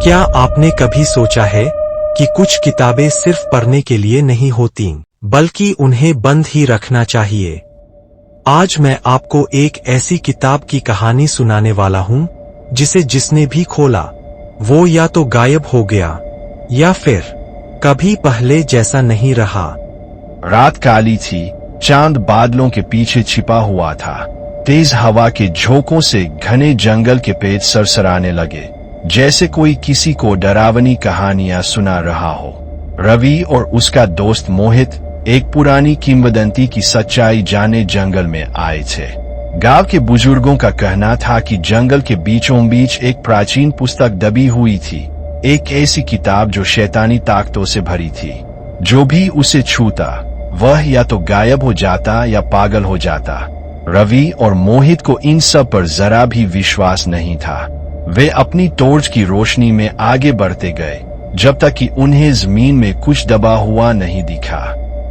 क्या आपने कभी सोचा है कि कुछ किताबें सिर्फ पढ़ने के लिए नहीं होतीं, बल्कि उन्हें बंद ही रखना चाहिए। आज मैं आपको एक ऐसी किताब की कहानी सुनाने वाला हूं जिसे जिसने भी खोला वो या तो गायब हो गया या फिर कभी पहले जैसा नहीं रहा। रात काली थी, चांद बादलों के पीछे छिपा हुआ था। तेज हवा के झोंकों से घने जंगल के पेड़ सरसराने लगे, जैसे कोई किसी को डरावनी कहानियां सुना रहा हो। रवि और उसका दोस्त मोहित एक पुरानी किंवदंती की सच्चाई जाने जंगल में आए थे। गांव के बुजुर्गों का कहना था कि जंगल के बीचों बीच एक प्राचीन पुस्तक दबी हुई थी, एक ऐसी किताब जो शैतानी ताकतों से भरी थी। जो भी उसे छूता वह या तो गायब हो जाता या पागल हो जाता। रवि और मोहित को इन सब पर जरा भी विश्वास नहीं था। वे अपनी टॉर्च की रोशनी में आगे बढ़ते गए जब तक कि उन्हें जमीन में कुछ दबा हुआ नहीं दिखा।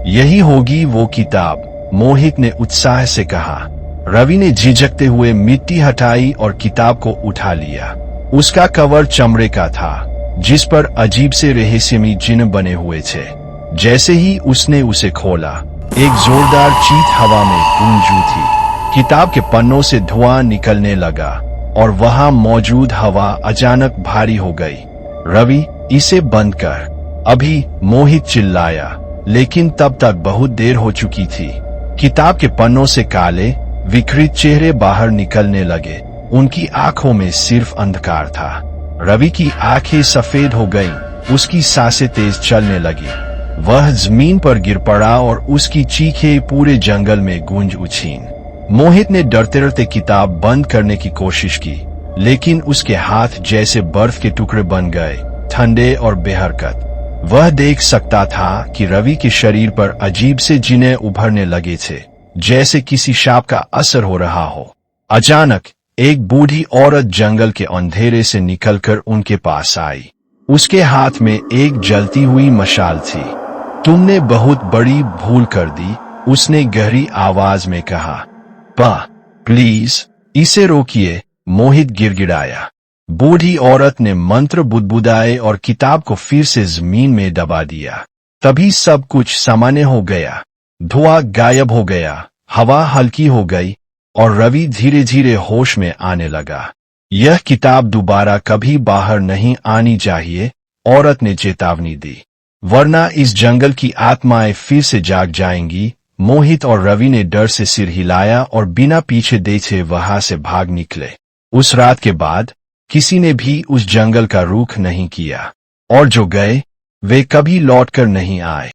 यही होगी वो किताब, मोहित ने उत्साह से कहा। रवि ने झिझकते हुए मिट्टी हटाई और किताब को उठा लिया। उसका कवर चमड़े का था, जिस पर अजीब से रहस्यमयी चिन्ह बने हुए थे। जैसे ही उसने उसे खोला, एक जोरदार चीख हवा में गूंज उठी। किताब के पन्नों से धुआं निकलने लगा और वहां मौजूद हवा अचानक भारी हो गई। रवि, इसे बंद कर, अभी, मोहित चिल्लाया, लेकिन तब तक बहुत देर हो चुकी थी। किताब के पन्नों से काले विकृत चेहरे बाहर निकलने लगे। उनकी आंखों में सिर्फ अंधकार था। रवि की आंखें सफेद हो गईं, उसकी सांसें तेज चलने लगी। वह जमीन पर गिर पड़ा और उसकी चीखें पूरे जंगल में गूंज उछीं। मोहित ने डरते डरते किताब बंद करने की कोशिश की, लेकिन उसके हाथ जैसे बर्फ के टुकड़े बन गए, ठंडे और बेहरकत। वह देख सकता था कि रवि के शरीर पर अजीब से जिन्हें उभरने लगे थे, जैसे किसी शाप का असर हो रहा हो। अचानक एक बूढ़ी औरत जंगल के अंधेरे से निकलकर उनके पास आई। उसके हाथ में एक जलती हुई मशाल थी। तुमने बहुत बड़ी भूल कर दी, उसने गहरी आवाज में कहा। प्लीज इसे रोकिए, मोहित गिड़गिड़ाया। बूढ़ी औरत ने मंत्र बुदबुदाए और किताब को फिर से जमीन में दबा दिया। तभी सब कुछ सामान्य हो गया। धुआं गायब हो गया, हवा हल्की हो गई और रवि धीरे धीरे होश में आने लगा। यह किताब दोबारा कभी बाहर नहीं आनी चाहिए, औरत ने चेतावनी दी, वरना इस जंगल की आत्माएं फिर से जाग जाएंगी। मोहित और रवि ने डर से सिर हिलाया और बिना पीछे देखे वहां से भाग निकले। उस रात के बाद किसी ने भी उस जंगल का रुख नहीं किया, और जो गए वे कभी लौटकर नहीं आए।